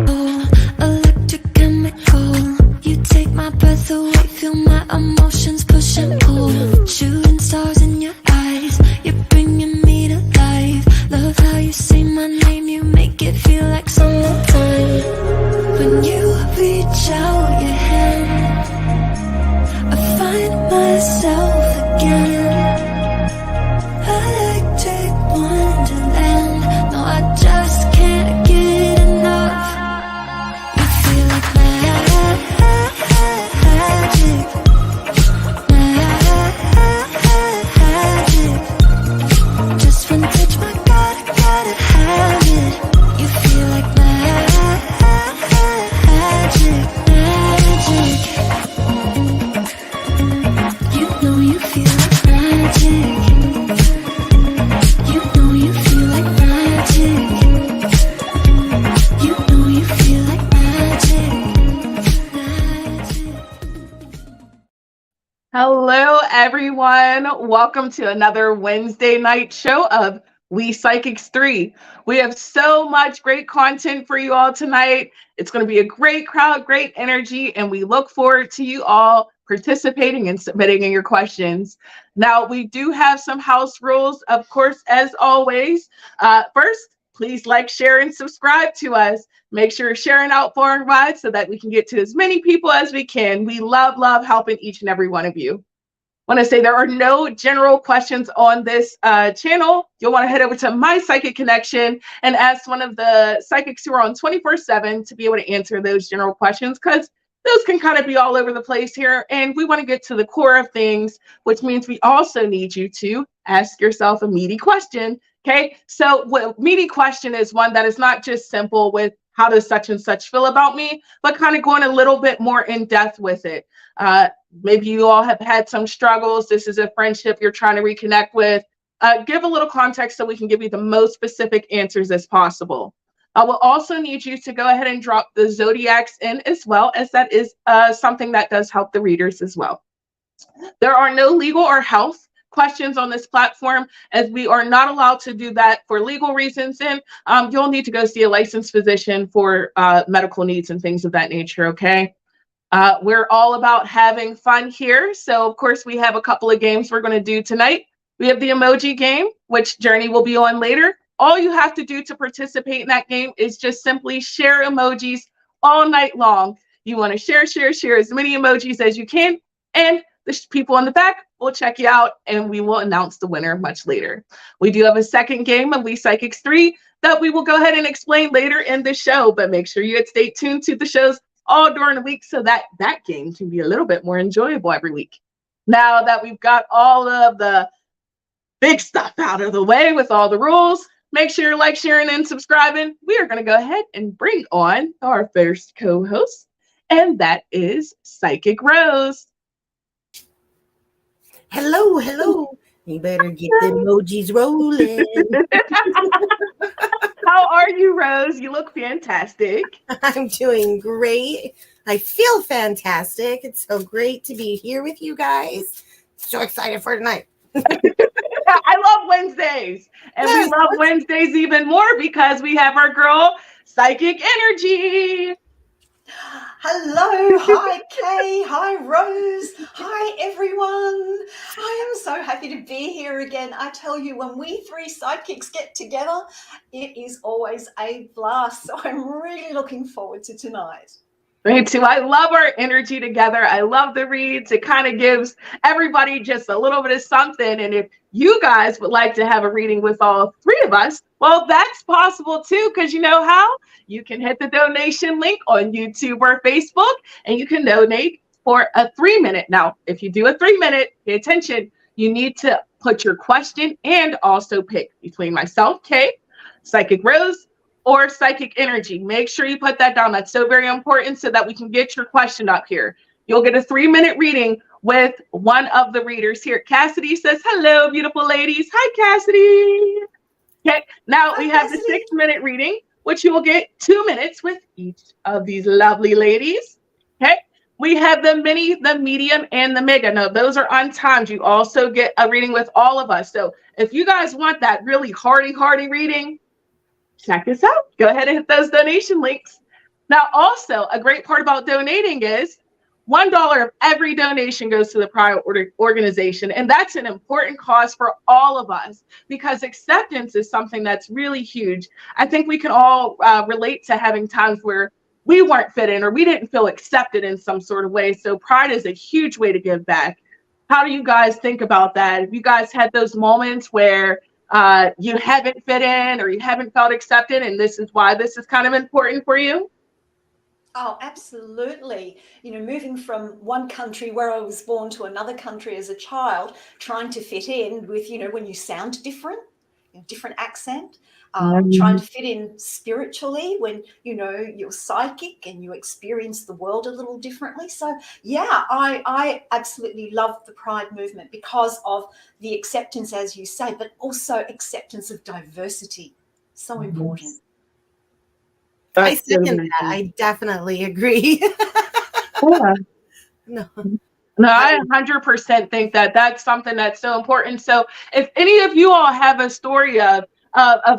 Electric chemical, you take my breath away, feel my emotions push and pull. Shooting stars in your eyes, you're bringing me to life. Love how you say my name, you make it feel like summertime. When you reach out your hand, I find myself again. Electric wonderland, no, I just can't get enough. You feel like magic, just vintage, my God, I gotta have it. You feel like magic. You know you feel like magic. You know you feel like magic. You know you feel like magic. Hello, everyone. Welcome to another Wednesday night show of We Psychics 3. We have so much great content for you all tonight. It's going to be a great crowd, great energy, and we look forward to you all participating and submitting in your questions. Now, we do have some house rules, of course, as always. First, please like, share, and subscribe to us. Make sure you're sharing out far and wide so that we can get to as many people as we can. We love helping each and every one of you. I want to say there are no general questions on this channel. You'll want to head over to My Psychic Connection and ask one of the psychics who are on 24/7 to be able to answer those general questions, because those can kind of be all over the place here. And we want to get to the core of things, which means we also need you to ask yourself a meaty question. Okay, so what meaty question is one that is not just simple with how does such and such feel about me, but kind of going a little bit more in depth with it. Maybe you all have had some struggles. This is a friendship you're trying to reconnect with. Give a little context so we can give you the most specific answers as possible. I will also need you to go ahead and drop the zodiacs in as well, as that is something that does help the readers as well. There are no legal or health questions on this platform, as we are not allowed to do that for legal reasons, and you'll need to go see a licensed physician for medical needs and things of that nature. Okay, we're all about having fun here, so of course we have a couple of games we're going to do tonight. We have the emoji game, which Journey will be on later. All you have to do to participate in that game is just simply share emojis all night long. You want to share as many emojis as you can, and the people in the back will check you out, and we will announce the winner much later. We do have a second game of We Psychics 3 that we will go ahead and explain later in the show, but make sure you stay tuned to the shows all during the week so that that game can be a little bit more enjoyable every week. Now that we've got all of the big stuff out of the way with all the rules, make sure you like, sharing, and subscribing. We are going to go ahead and bring on our first co-host, and that is Psychic Rose. Hello. You better get the emojis rolling. How are you, Rose? You look fantastic. I'm doing great. I feel fantastic. It's so great to be here with you guys. So excited for tonight. I love Wednesdays. And yes, we love Wednesdays even more because we have our girl, Psychic Innerji. Hello, hi Kay, hi Rose, hi everyone. I am so happy to be here again. I tell you, when we three sidekicks get together, it is always a blast. So I'm really looking forward to tonight. Me too. I love our energy together. I love the reads. It kind of gives everybody just a little bit of something. And if you guys would like to have a reading with all three of us, well, that's possible too, because you know how? You can hit the donation link on YouTube or Facebook, and you can donate for a 3-minute. Now, if you do a 3-minute, pay attention. You need to put your question and also pick between myself, Kay, Psychic Rose, or Psychic Innerji. Make sure you put that down. That's so very important so that we can get your question up here. You'll get a 3-minute reading with one of the readers here. Cassidy says, hello, beautiful ladies. Hi, Cassidy. Okay, now we have the 6-minute reading, which you will get 2 minutes with each of these lovely ladies. Okay, we have the mini, the medium, and the mega. No, those are untimed. You also get a reading with all of us. So if you guys want that really hearty reading, check this out. Go ahead and hit those donation links. Now, also, a great part about donating is $1 of every donation goes to the private organization. And that's an important cause for all of us because acceptance is something that's really huge. I think we can all relate to having times where we weren't fit in or we didn't feel accepted in some sort of way. So pride is a huge way to give back. How do you guys think about that? Have you guys had those moments where you haven't fit in or you haven't felt accepted, and this is why this is kind of important for you? Oh, absolutely. You know, moving from one country where I was born to another country as a child, trying to fit in with, you know, when you sound different, different accent, trying to fit in spiritually when, you know, you're psychic and you experience the world a little differently. So, yeah, I absolutely love the Pride movement because of the acceptance, as you say, but also acceptance of diversity. So important. I second that. I definitely agree. Yeah. No. No, I 100% think that that's something that's so important. So if any of you all have a story of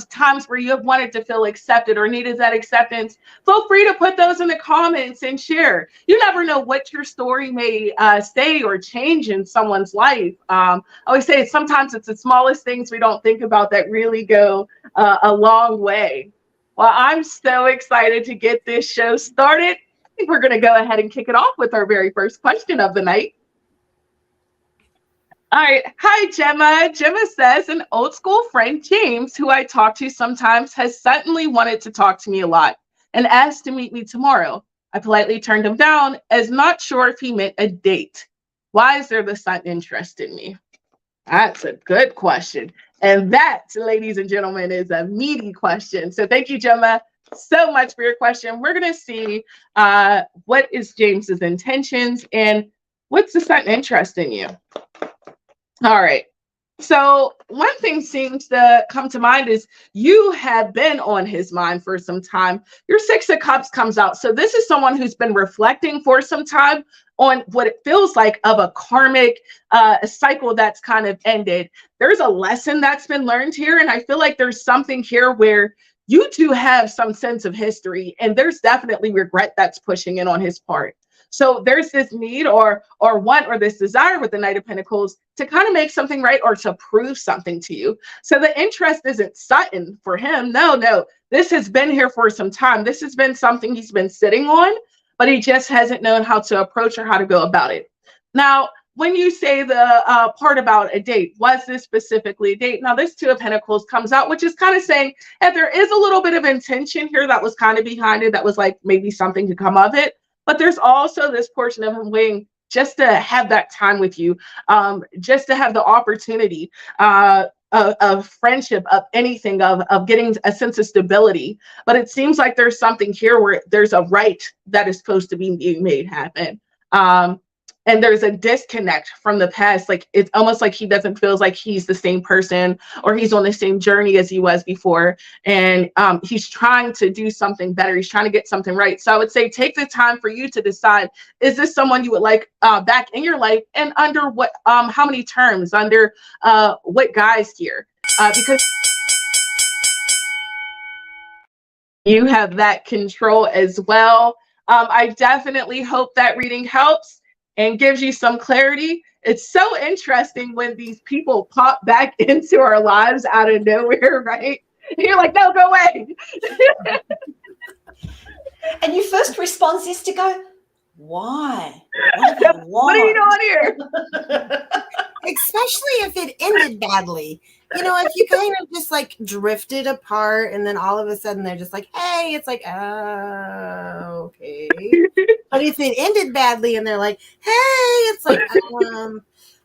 times where you have wanted to feel accepted or needed that acceptance, feel free to put those in the comments and share. You never know what your story may say or change in someone's life. I always say sometimes it's the smallest things we don't think about that really go a long way. Well, I'm so excited to get this show started. I think we're going to go ahead and kick it off with our very first question of the night. All right. Hi, Gemma. Gemma says, an old school friend, James, who I talk to sometimes, has suddenly wanted to talk to me a lot and asked to meet me tomorrow. I politely turned him down as not sure if he meant a date. Why is there this sudden interest in me? That's a good question. And that, ladies and gentlemen, is a meaty question. So thank you, Gemma, so much for your question. We're going to see what is James's intentions and what's the sudden interest in you. All right. So one thing seems to come to mind is you have been on his mind for some time. Your Six of Cups comes out. So this is someone who's been reflecting for some time on what it feels like of a karmic cycle that's kind of ended. There's a lesson that's been learned here. And I feel like there's something here where you two have some sense of history and there's definitely regret that's pushing in on his part. So there's this need or want or this desire with the Knight of Pentacles to kind of make something right or to prove something to you. So the interest isn't sudden for him. No, this has been here for some time. This has been something he's been sitting on, but he just hasn't known how to approach or how to go about it. Now, when you say the part about a date, was this specifically a date? Now, this Two of Pentacles comes out, which is kind of saying that there is a little bit of intention here that was kind of behind it, that was like maybe something to come of it. But there's also this portion of him waiting just to have that time with you, just to have the opportunity of friendship, of anything, of getting a sense of stability. But it seems like there's something here where there's a right that is supposed to be being made happen. And there's a disconnect from the past. Like it's almost like he doesn't feel like he's the same person or he's on the same journey as he was before. And he's trying to do something better. He's trying to get something right. So I would say take the time for you to decide, is this someone you would like back in your life and under what, how many terms, under what guise here? Because you have that control as well. I definitely hope that reading helps and gives you some clarity. It's so interesting when these people pop back into our lives out of nowhere, right? And you're like, no, go away. And your first response is to go, why? What are you doing here? Especially if it ended badly. You know, if you kind of just like drifted apart and then all of a sudden they're just like, hey, it's like, oh, okay. But if it ended badly and they're like, hey, it's like,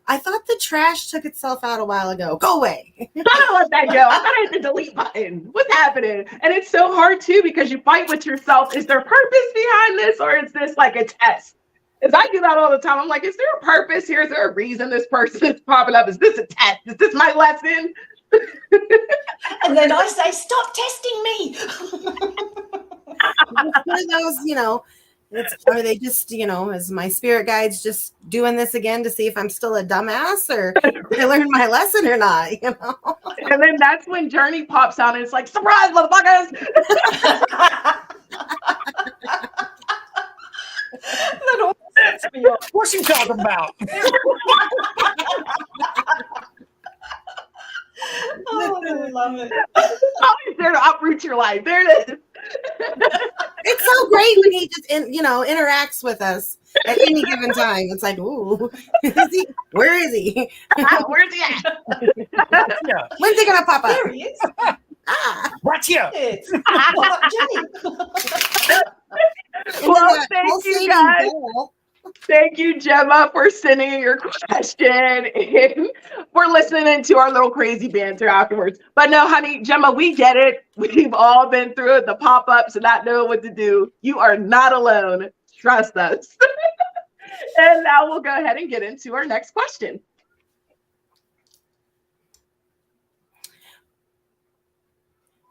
I thought the trash took itself out a while ago. Go away. I don't let that go. I thought I hit the delete button. What's happening? And it's so hard too because you fight with yourself. Is there purpose behind this or is this like a test? Because I do that all the time. I'm like, is there a purpose here? Is there a reason this person is popping up? Is this a test? Is this my lesson? And then I say, stop testing me. One of those, you know, are they just, you know, is my spirit guides just doing this again to see if I'm still a dumbass or did I learn my lesson or not, you know? And then that's when Journey pops out and it's like, surprise, motherfuckers. What's he talking about? Oh, I love it. Always there to uproot your life. There it is. It's so great when he just interacts with us at any given time. It's like, ooh, where is he? Where's he at? Yeah. When's he gonna pop up? There he is. Right here. It's what up, Jenny? And Well, then that thank you, pulsating guys. ball. Thank you, Gemma, for sending in your question and for listening to our little crazy banter afterwards. But no, honey, Gemma, we get it. We've all been through it, the pop-ups and not knowing what to do. You are not alone. Trust us. And now we'll go ahead and get into our next question.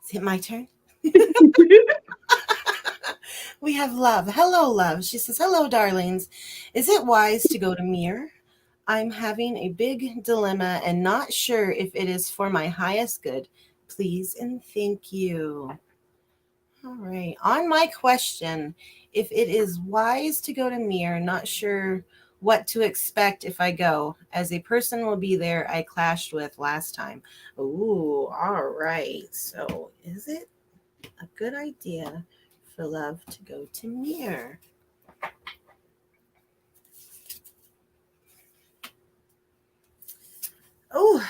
Is it my turn? We have Love. Hello, Love. She says, hello, darlings. Is it wise to go to Mirror? I'm having a big dilemma and not sure if it is for my highest good. Please and thank you. All right. On my question, if it is wise to go to Mirror, not sure what to expect if I go, as a person will be there I clashed with last time. Ooh, all right. So is it a good idea for Love to go to Mirror? Oh,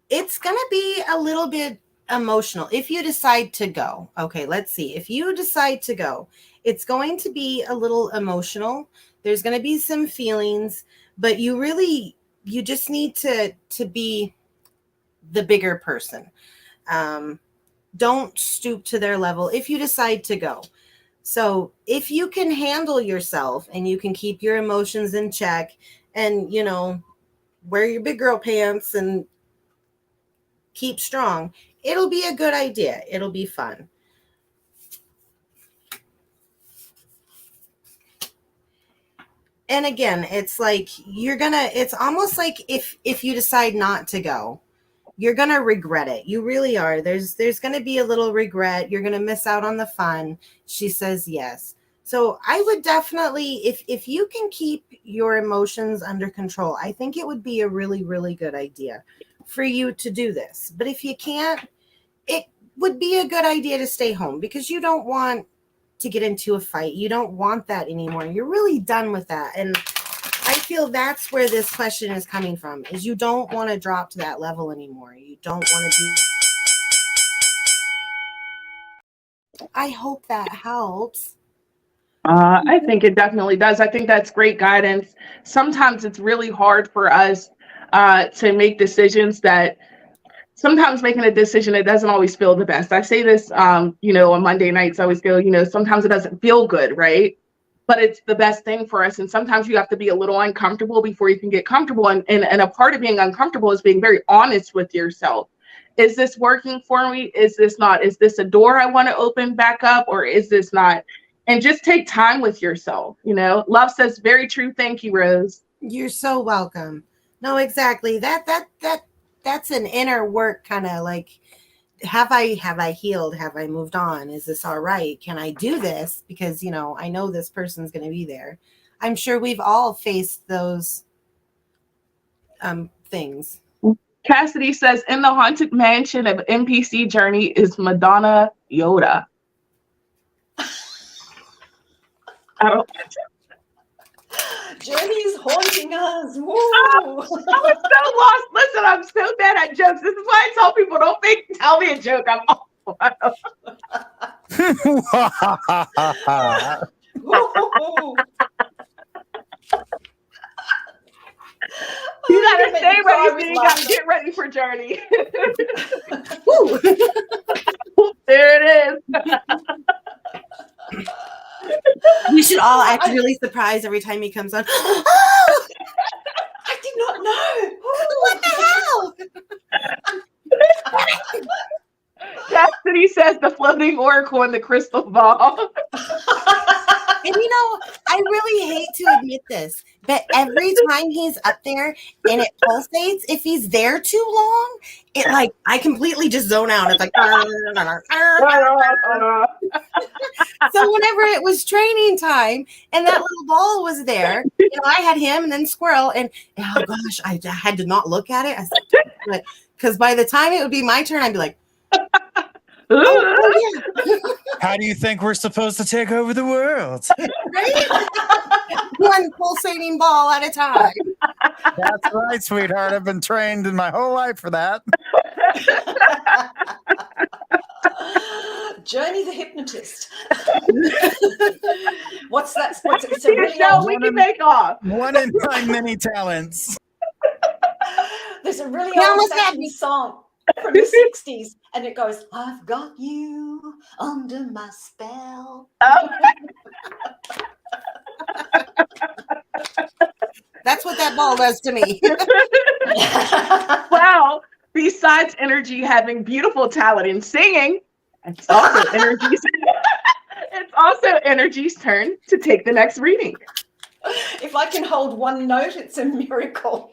it's going to be a little bit emotional if you decide to go. Okay, let's see. If you decide to go, it's going to be a little emotional. There's going to be some feelings, but you just need to be the bigger person. Don't stoop to their level if you decide to go. So if you can handle yourself and you can keep your emotions in check and, wear your big girl pants and keep strong, it'll be a good idea. It'll be fun. And again, it's like it's almost like if you decide not to go, you're going to regret it. You really are. There's going to be a little regret. You're going to miss out on the fun. She says yes. So I would definitely, if you can keep your emotions under control, I think it would be a really, really good idea for you to do this. But if you can't, it would be a good idea to stay home because you don't want to get into a fight. You don't want that anymore. You're really done with that. And I feel that's where this question is coming from, is you don't want to drop to that level anymore. You don't want to be. I hope that helps. I think it definitely does. I think that's great guidance. Sometimes it's really hard for us to make decisions that sometimes making a decision, it doesn't always feel the best. I say this, on Monday nights, I always go, sometimes it doesn't feel good, right? But it's the best thing for us. And sometimes you have to be a little uncomfortable before you can get comfortable. And a part of being uncomfortable is being very honest with yourself. Is this working for me? Is this not? Is this a door I want to open back up, or is this not? And just take time with yourself. Love says, very true. Thank you, Rose. You're so welcome. No, exactly. That's an inner work kind of like, have I healed? Have I moved on? Is this all right? Can I do this? Because, I know this person's going to be there. I'm sure we've all faced those things. Cassidy says, in the haunted mansion of NPC journey is Madonna Yoda. I don't. Journey's haunting us. Woo. I was so lost. Listen, I'm so bad at jokes. This is why I tell people, don't tell me a joke. I'm awful. You gotta stay ready. You gotta get ready for Journey. There it is. We should all act really surprised every time he comes on. I did not know. What the hell? Cassidy says the floating oracle and the crystal ball. And I really hate to admit this, but every time he's up there and it pulsates, if he's there too long, it like I completely just zone out. It's like so whenever it was training time and that little ball was there, I had him and then Squirrel, and oh gosh, I had to not look at it. I said, because by the time it would be my turn, I'd be like, oh yeah. How do you think we're supposed to take over the world? Right? One pulsating ball at a time. That's right, sweetheart. I've been trained in my whole life for that. Journey the hypnotist. What's that? It's a really no, we can make off. One in my many talents. There's a really Now, old what's that? fashioned song from the 60s, and it goes, I've got you under my spell. That's what that ball does to me. Well, besides Innerji having beautiful talent in singing, it's also Innerji's turn to take the next reading. If I can hold one note, it's a miracle.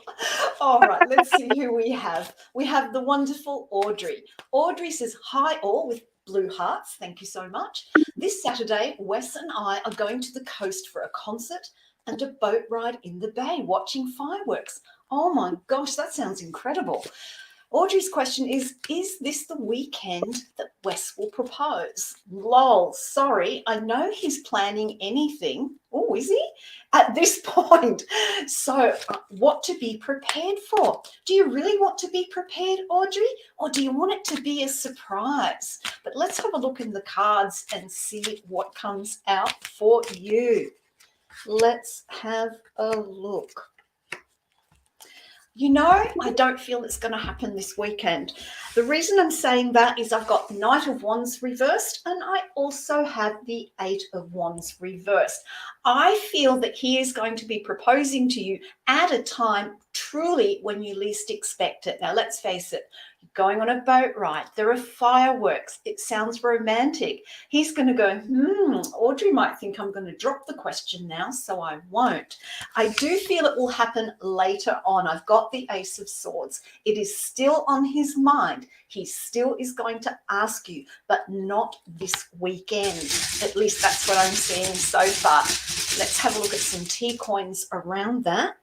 All right, let's see who we have. We have the wonderful Audrey. Audrey says, hi all, with blue hearts. Thank you so much. This Saturday, Wes and I are going to the coast for a concert and a boat ride in the bay, watching fireworks. Oh my gosh, that sounds incredible. Audrey's question is this the weekend that Wes will propose? Lol, sorry, I know he's planning anything. Oh, is he? At this point. So what to be prepared for? Do you really want to be prepared, Audrey? Or do you want it to be a surprise? But let's have a look in the cards and see what comes out for you. Let's have a look. You know, I don't feel it's going to happen this weekend. The reason I'm saying that is I've got Knight of Wands reversed and I also have the Eight of Wands reversed. I feel that he is going to be proposing to you at a time truly when you least expect it. Now, let's face it. Going on a boat ride, there are fireworks. It sounds romantic. He's going to go, Audrey might think I'm going to drop the question now, so I won't. I do feel it will happen later on. I've got the Ace of Swords. It is still on his mind. He still is going to ask you, but not this weekend. At least that's what I'm seeing so far. Let's have a look at some T-coins around that.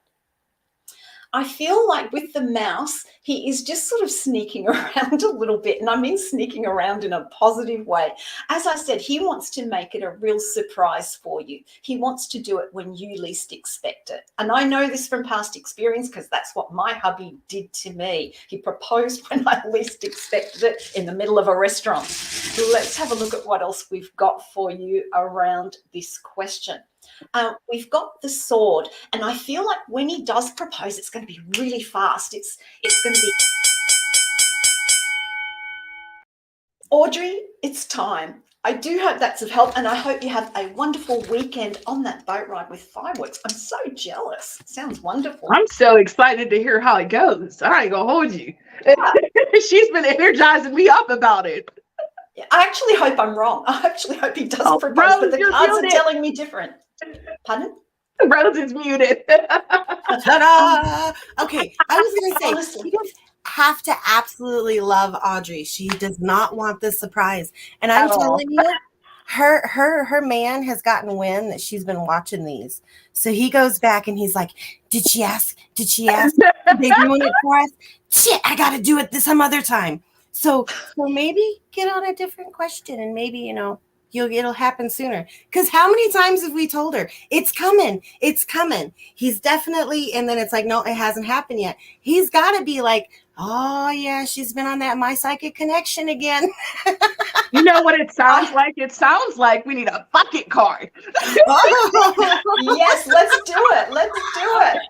I feel like with the mouse, he is just sort of sneaking around a little bit. And I mean sneaking around in a positive way. As I said, he wants to make it a real surprise for you. He wants to do it when you least expect it. And I know this from past experience because that's what my hubby did to me. He proposed when I least expected it in the middle of a restaurant. Let's have a look at what else we've got for you around this question. We've got the sword, and I feel like when he does propose, it's going to be really fast. It's going to be, Audrey, it's time. I do hope that's of help, and I hope you have a wonderful weekend on that boat ride with fireworks. I'm so jealous. It sounds wonderful. I'm so excited to hear how it goes. I ain't gonna hold you. She's been energizing me up about it. I actually hope I'm wrong. I actually hope he does propose, Rose, but the cards are telling me different. Pardon? Rose is muted. Ta-da! Okay, I was going to say, Honestly. you just have to absolutely love Audrey. She does not want this surprise. And I'm telling you, her man has gotten wind that she's been watching these. So he goes back and he's like, did she ask? Did they ruin it for us? Shit, I got to do it some other time. So maybe get on a different question and maybe, it'll happen sooner. Because how many times have we told her it's coming? He's definitely, and then it's like, no, it hasn't happened yet. He's got to be like, oh yeah, she's been on that My Psychic Connection again. You know what it sounds like? It sounds like we need a bucket card. Yes, let's do it. Let's do it.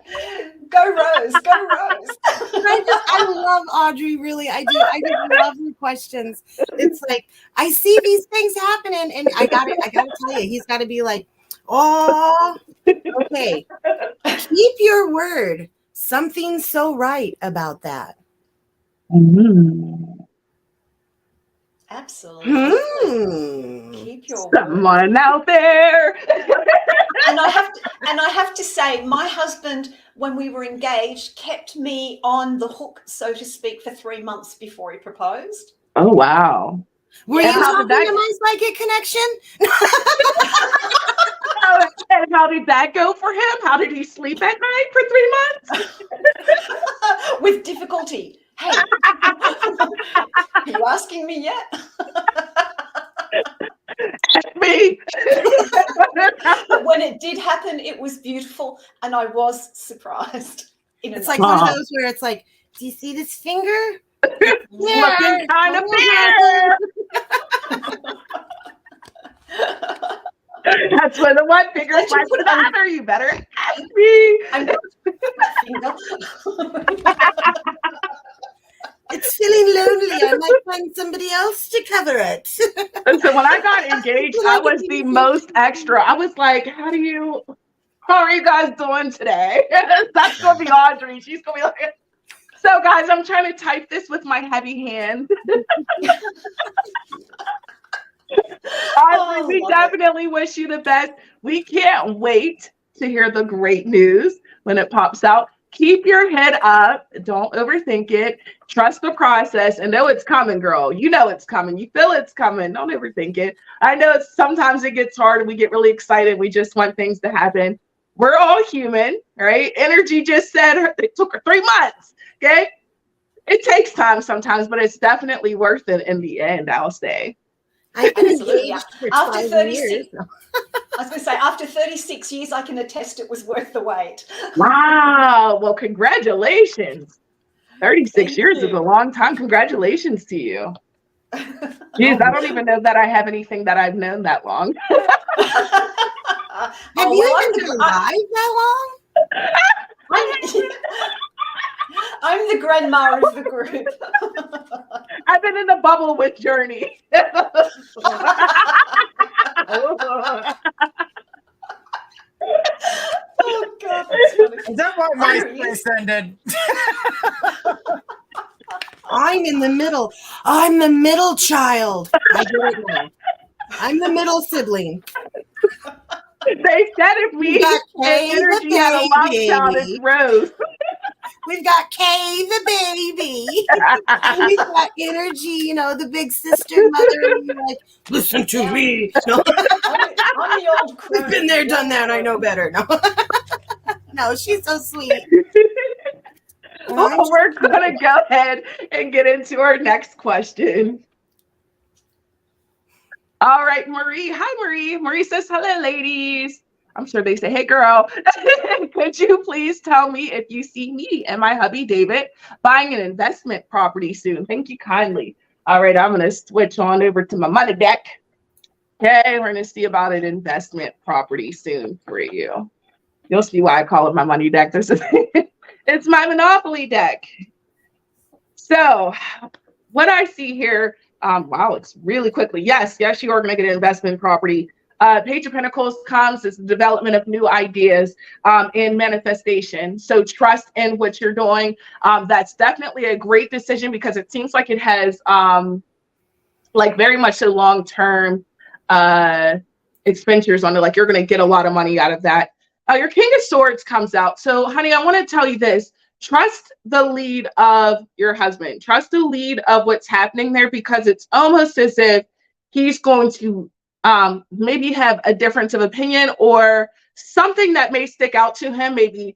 Go Rose. Go Rose. I love Audrey, really. I do. I just love her questions. It's like I see these things happening, and I gotta tell you, he's got to be like, oh, okay, keep your word. Something's so right about that. Absolutely. Keep your Someone out there. And I have to say, my husband, when we were engaged, kept me on the hook, so to speak, for 3 months before he proposed. Oh, wow. Were And you how talking did that- to my psychic connection? And how did that go for him? How did he sleep at night for 3 months? With difficulty. Hey, are you asking me yet? Me. But when it did happen, it was beautiful, and I was surprised. It's like one of those where it's like, do you see this finger? Looking kind of big. That's when the one finger slides to the other. You better ask me. It's feeling lonely. I might find somebody else to cover it. And so when I got engaged, I was the most extra. I was like, how are you guys doing today? That's going to be Audrey. She's going to be like, so guys, I'm trying to type this with my heavy hand. Audrey, we definitely wish you the best. We can't wait to hear the great news when it pops out. Keep your head up. Don't overthink it. Trust the process and know it's coming, girl. You know it's coming. You feel it's coming. Don't overthink it. I know sometimes it gets hard and we get really excited. We just want things to happen. We're all human, right? Energy just said it took her 3 months. Okay. It takes time sometimes, but it's definitely worth it in the end, I'll say. I've been engaged for after 36 years. I was going to say, after 36 years, I can attest it was worth the wait. Wow. Well, congratulations. 36 years is a long time. Congratulations to you. Jeez, I don't even know that I have anything that I've known that long. Have you even been alive that long? I'm the grandma of the group. I've been in the bubble with Journey. Oh God, that's funny. Is that why MySpace ended? I'm in the middle. I'm the middle child. I get it now. I'm the middle sibling. They said if we got Kay the Energy had a lockdown, baby. it's Rose. We've got Kay the baby. We've got Energy, you know, the big sister mother. And you're like, listen to me. No. I'm the old crone. We've been there, done that. I know better. No, no, she's so sweet. Well, we're going to go ahead and get into our next question. All right, Marie. Hi, Marie. Marie says, hello, ladies. I'm sure they say, hey, girl. Could you please tell me if you see me and my hubby, David, buying an investment property soon? Thank you kindly. All right, I'm going to switch on over to my money deck. Okay, we're going to see about an investment property soon for you. You'll see why I call it my money deck. It's my Monopoly deck. So what I see here, wow, it's really quickly. Yes, you are going to get an investment property. Page of Pentacles comes as the development of new ideas in manifestation. So trust in what you're doing. That's definitely a great decision because it seems like it has like very much a long-term expenditures on it. Like you're going to get a lot of money out of that. Your King of Swords comes out. So honey, I want to tell you this. Trust the lead of your husband. Trust the lead of what's happening there because it's almost as if he's going to maybe have a difference of opinion or something that may stick out to him. Maybe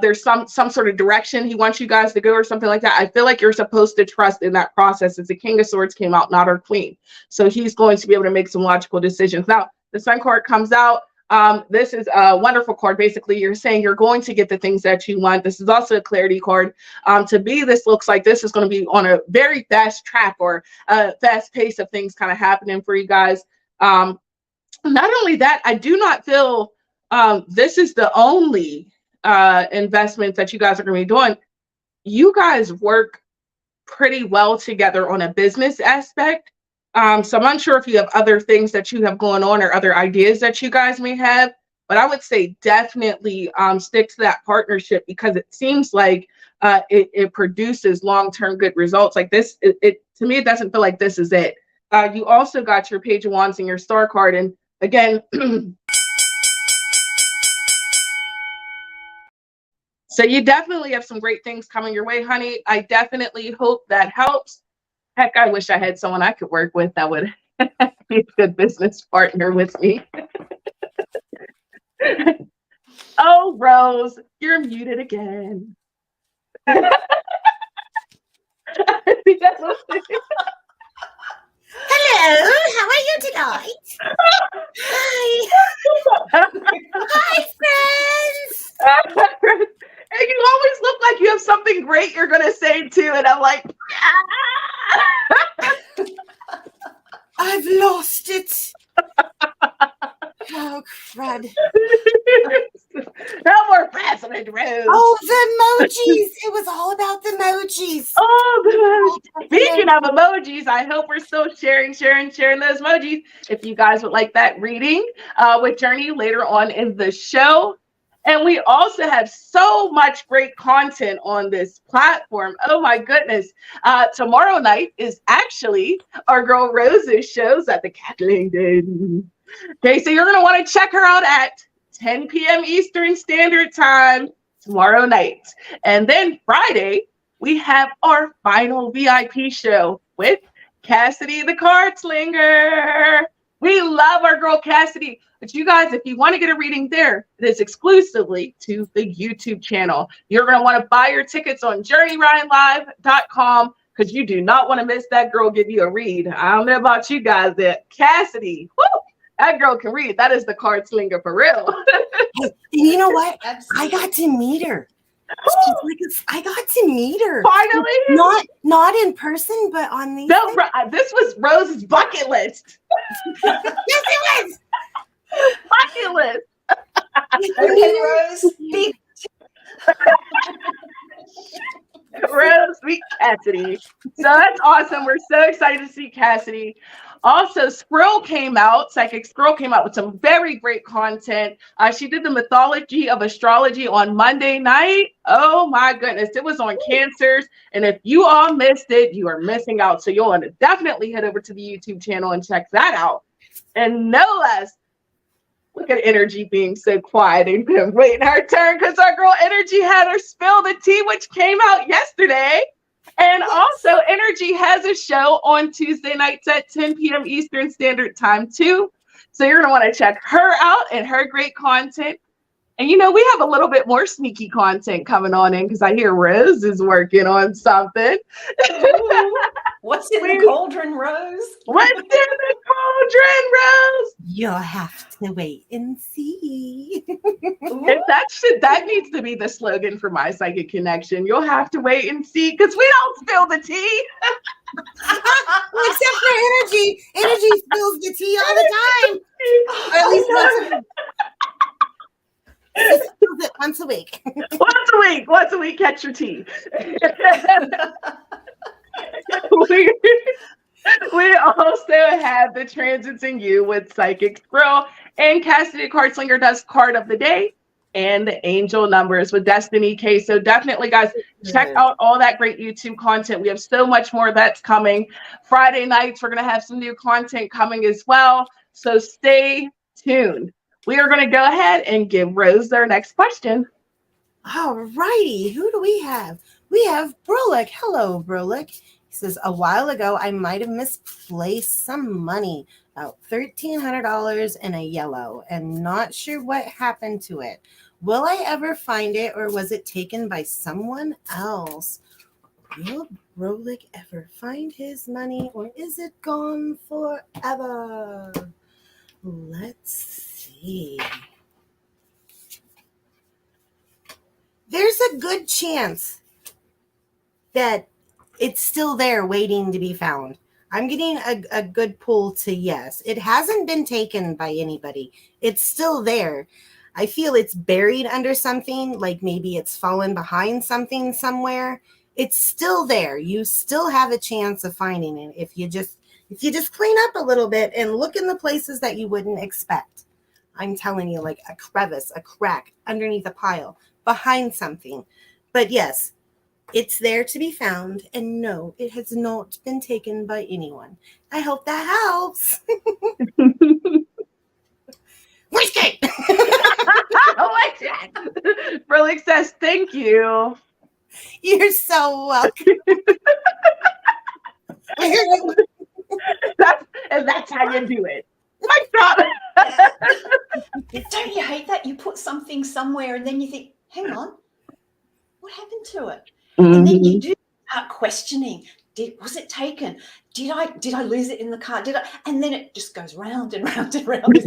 there's some sort of direction he wants you guys to go or something like that. I feel like you're supposed to trust in that process as the King of Swords came out, not our Queen. So he's going to be able to make some logical decisions. Now, the Sun card comes out. This is a wonderful card. Basically, you're saying you're going to get the things that you want. This is also a clarity card. To me, this looks like this is going to be on a very fast track or a fast pace of things kind of happening for you guys. Not only that, I do not feel this is the only investment that you guys are going to be doing. You guys work pretty well together on a business aspect. So I'm unsure if you have other things that you have going on or other ideas that you guys may have, but I would say definitely stick to that partnership because it seems like it produces long-term good results. Like this, it to me, it doesn't feel like this is it. You also got your Page of Wands and your Star card. And again, So you definitely have some great things coming your way, honey. I definitely hope that helps. Heck, I wish I had someone I could work with that would be a good business partner with me. Oh, Rose, you're muted again. Hello, how are you tonight? Hi. Hi, friends. And you always look like you have something great you're going to say too. And I'm like, I've lost it. Oh, crud. No more President Rose. Oh, the emojis. It was all about the emojis. Oh, speaking of emojis, I hope we're still sharing those emojis. If you guys would like that reading with Journey later on in the show. And we also have so much great content on this platform. Oh my goodness. Tomorrow night is actually our girl Rose's shows at the Catlington. Okay, so you're going to want to check her out at 10 p.m. Eastern Standard Time tomorrow night. And then Friday, we have our final VIP show with Cassidy the Card Slinger. We love our girl Cassidy. But you guys, if you want to get a reading there, it is exclusively to the YouTube channel. You're going to want to buy your tickets on JourneyRideLive.com because you do not want to miss that girl give you a read. I don't know about you guys, that Cassidy, woo, that girl can read. That is the card slinger for real. And you know what? Absolutely. I got to meet her. I got to meet her. Finally? Not in person, but on these. No, this was Rose's bucket list. Yes, it was. Bucket list. Okay, Rose, big Rose, meet Cassidy. So that's awesome. We're so excited to see Cassidy. Also, Psychic Squirrel came out with some very great content. She did the mythology of astrology on Monday night. Oh my goodness, it was on cancers. And if you all missed it, you are missing out. So you'll want to definitely head over to the YouTube channel and check that out. And no less, look at Innerji being so quiet and waiting her turn because our girl Innerji had her spill the tea, which came out yesterday. And also, Innerji has a show on Tuesday nights at 10 p.m. Eastern Standard Time, too. So you're going to want to check her out and her great content. And, you know, we have a little bit more sneaky content coming on in because I hear Rose is working on something. What's in the cauldron, Rose? What's in the cauldron, Rose? You'll have to wait and see. If that needs to be the slogan for my psychic connection. You'll have to wait and see because we don't spill the tea. Except for Innerji. Innerji spills the tea all the time. Or at least once a week. Once a week, catch your tea. We also have the transits in you with Psychic Squirrel, and Cassidy Card Slinger does card of the day and the angel numbers with Destiny K. So definitely, guys, check out all that great YouTube content. We have so much more that's coming. Friday nights, we're going to have some new content coming as well. So stay tuned. We are going to go ahead and give Rose their next question. All righty. Who do we have? We have Brolick. Hello, Brolick. He says, a while ago, I might have misplaced some money, about $1,300 in a yellow, and not sure what happened to it. Will I ever find it, or was it taken by someone else? Will Brolick ever find his money, or is it gone forever? Let's see. There's a good chance that it's still there waiting to be found. I'm getting a good pull to yes. It hasn't been taken by anybody. It's still there. I feel it's buried under something, like maybe it's fallen behind something somewhere. It's still there. You still have a chance of finding it if you just clean up a little bit and look in the places that you wouldn't expect. I'm telling you, like a crevice, a crack, underneath a pile, behind something. But yes, it's there to be found, and no, it has not been taken by anyone. I hope that helps. Whiskey! Really said Yes, thank you. You're so welcome. That's how you do it. My God. Don't you hate that? You put something somewhere and then you think, hang on, what happened to it? And then you do start questioning. Was it taken? Did I lose it in the car? And then it just goes round and round and round.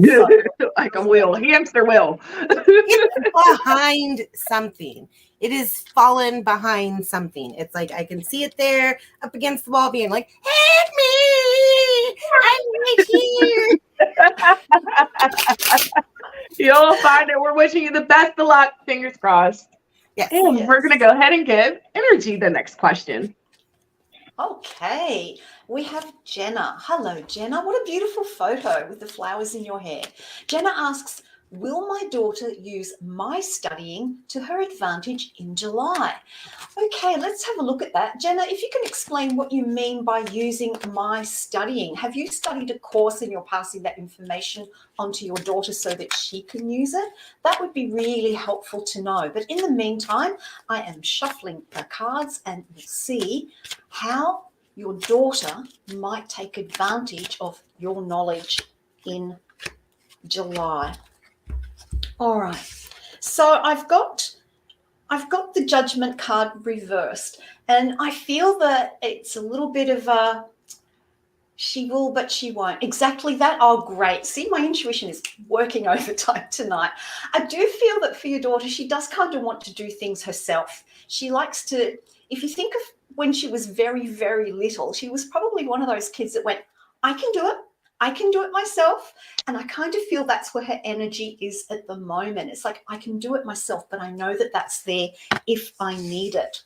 Like a wheel, hamster wheel. It's behind something. It is fallen behind something. It's like I can see it there up against the wall being like, help me! I'm right here. You'll find it. We're wishing you the best of luck. Fingers crossed. Yes. And we're going to go ahead and give Energy the next question. Okay, we have Jenna. Hello, Jenna. What a beautiful photo with the flowers in your hair. Jenna asks, will my daughter use my studying to her advantage in July? Okay, let's have a look at that. Jenna, if you can explain what you mean by using my studying. Have you studied a course and you're passing that information onto your daughter so that she can use it? That would be really helpful to know. But in the meantime, I am shuffling the cards and we'll see how your daughter might take advantage of your knowledge in July. All right, so I've got the judgment card reversed, and I feel that it's a little bit of a she will, but she won't. Exactly that. Oh, great. See, my intuition is working overtime tonight. I do feel that for your daughter, she does kind of want to do things herself. She likes to, if you think of when she was very, very little, she was probably one of those kids that went, I can do it. I can do it myself. And I kind of feel that's where her energy is at the moment. It's like, I can do it myself, but I know that that's there if I need it.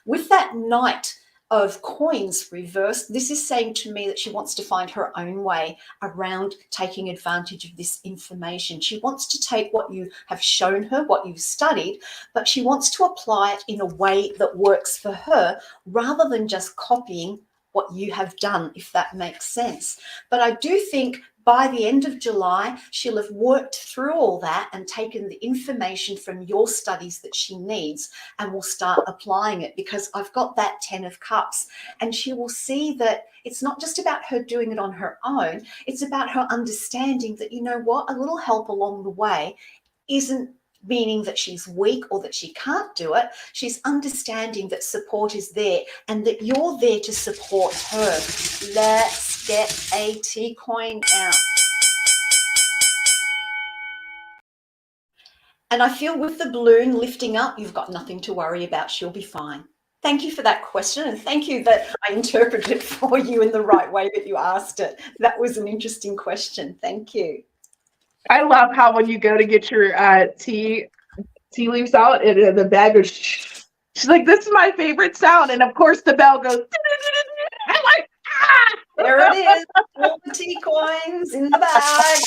With that Knight of Coins reversed, this is saying to me that she wants to find her own way around taking advantage of this information. She wants to take what you have shown her, what you've studied, but she wants to apply it in a way that works for her rather than just copying what you have done, if that makes sense. But I do think by the end of July, she'll have worked through all that and taken the information from your studies that she needs and will start applying it, because I've got that 10 of Cups, and she will see that it's not just about her doing it on her own. It's about her understanding that, you know what, a little help along the way isn't meaning that she's weak or that she can't do it. She's understanding that support is there and that you're there to support her. Let's get a T coin out. And I feel with the balloon lifting up, you've got nothing to worry about. She'll be fine. Thank you for that question, and thank you that I interpreted it for you in the right way that you asked it. That was an interesting question. Thank you. I love how when you go to get your tea leaves out and the bag goes shh. She's like, this is my favorite sound. And of course the bell goes. I'm like, ah! There it is. All the tea coins in the bag.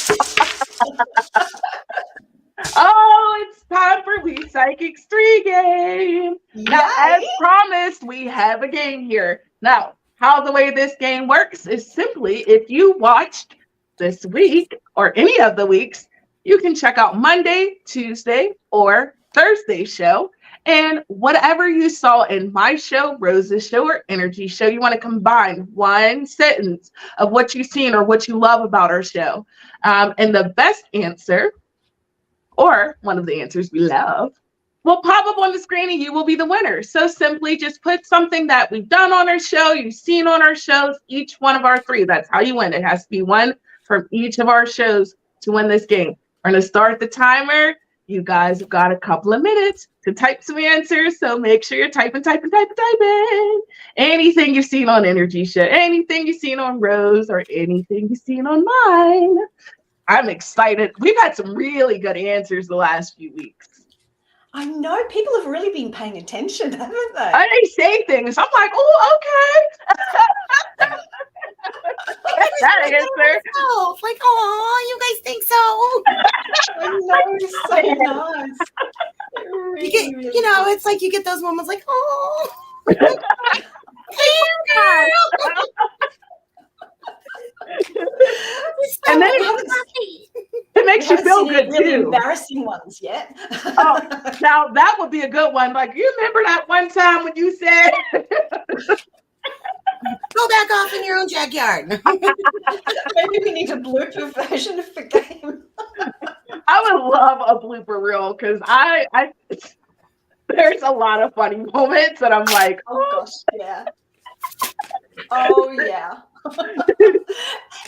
Oh, it's time for We Psychics 3 game. Now, as promised, we have a game here. Now, how the way this game works is simply if you watched this week or any of the weeks, you can check out Monday, Tuesday, or Thursday show. And whatever you saw in my show, Rose's show, or Energy show, you want to combine one sentence of what you've seen or what you love about our show. And the best answer, or one of the answers we love, will pop up on the screen and you will be the winner. So simply just put something that we've done on our show, you've seen on our shows, each one of our 3. That's how you win. It has to be one from each of our shows to win this game. We're going to start the timer. You guys have got a couple of minutes to type some answers, so make sure you're typing. Anything you've seen on Energy Show, anything you've seen on Rose, or anything you've seen on mine. I'm excited. We've had some really good answers the last few weeks. I know people have really been paying attention, haven't they? They say things. I'm like, oh, okay. That answer. Like, oh, you guys think so? I know, it's so nice. Really, You get, really you know, it's like you get those moments like, oh. And then to make should haven't feel seen any good really too. embarrassing ones yet. Oh, now that would be a good one. Like, you remember that one time when you said, Go back off in your own backyard. Maybe we need a blooper version of the game. I would love a blooper reel because I there's a lot of funny moments that I'm like, Oh gosh, yeah. Oh yeah.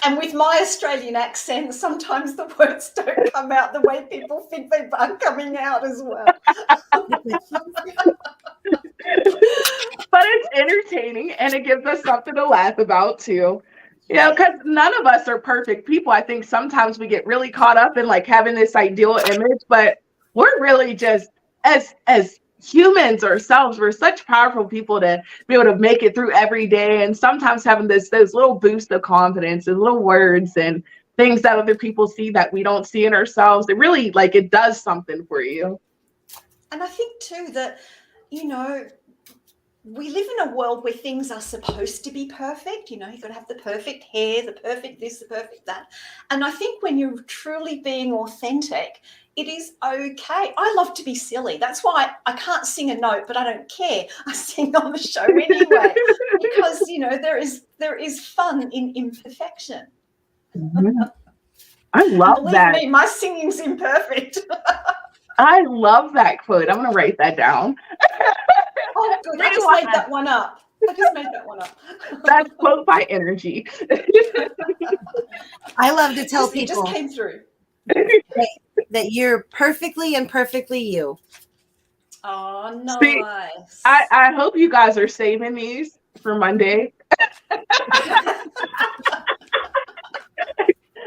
And with my Australian accent, sometimes the words don't come out the way people think they are coming out as well. but it's entertaining and it gives us something to laugh about too. You know, because none of us are perfect people. I think sometimes we get really caught up in like having this ideal image, but we're really just as humans ourselves, we're such powerful people to be able to make it through every day. And sometimes having those little boost of confidence and little words and things that other people see that we don't see in ourselves, it really like it does something for you. And I think too that, you know, we live in a world where things are supposed to be perfect. You know, you've got to have the perfect hair, the perfect this, the perfect that. And I think when you're truly being authentic, it is okay. I love to be silly. That's why I can't sing a note, but I don't care. I sing on the show anyway, because, you know, there is fun in imperfection. I love Believe that. me, my singing's imperfect. I love that quote. I'm going to write that down. Oh, good. I just made that one up. That's quote by Innerji. I love to tell It people just came through. that you're perfectly and perfectly you. Oh, nice. See, I hope you guys are saving these for Monday.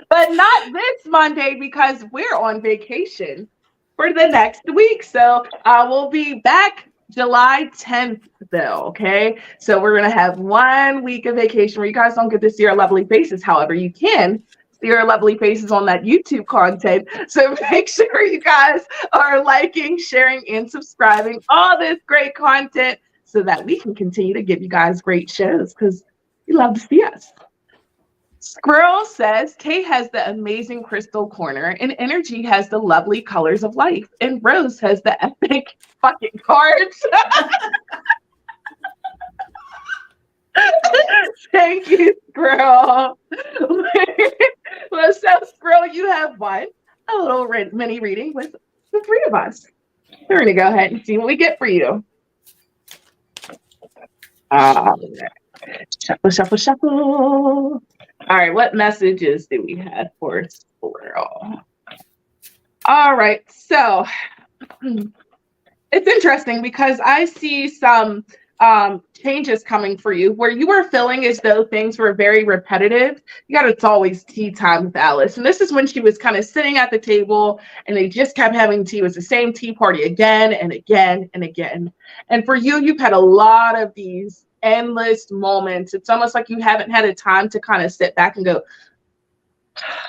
But not this Monday because we're on vacation for the next week. So we'll be back July 10th though, okay? So we're going to have 1 week of vacation where you guys don't get to see our lovely faces. However, you can see our lovely faces on that YouTube content. So make sure you guys are liking, sharing, and subscribing all this great content so that we can continue to give you guys great shows because you love to see us. Squirrel says, Kay has the amazing crystal corner, and Innerji has the lovely colors of life, and Rose has the epic fucking cards. Thank you, Squirrel. Well, so Squirrel, you have won a little mini reading with the three of us. We're going to go ahead and see what we get for you. Shuffle, shuffle, shuffle. All right, what messages do we have for Squirrel? All right, so it's interesting because I see some changes coming for you where you were feeling as though things were very repetitive. You got it's always tea time with Alice. And this is when she was kind of sitting at the table and they just kept having tea. It was the same tea party again and again and again. And for you, you've had a lot of these endless moments. It's almost like you haven't had a time to kind of sit back and go,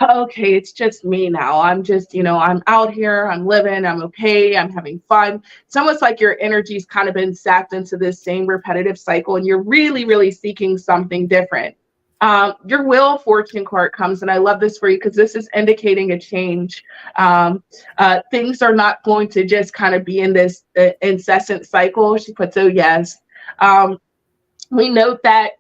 okay, it's just me now. I'm just, I'm out here, I'm living, I'm okay, I'm having fun. It's almost like your energy's kind of been sapped into this same repetitive cycle and you're really, really seeking something different. Your Wheel of Fortune card comes, and I love this for you because this is indicating a change. Things are not going to just kind of be in this incessant cycle. She puts, oh yes. We note that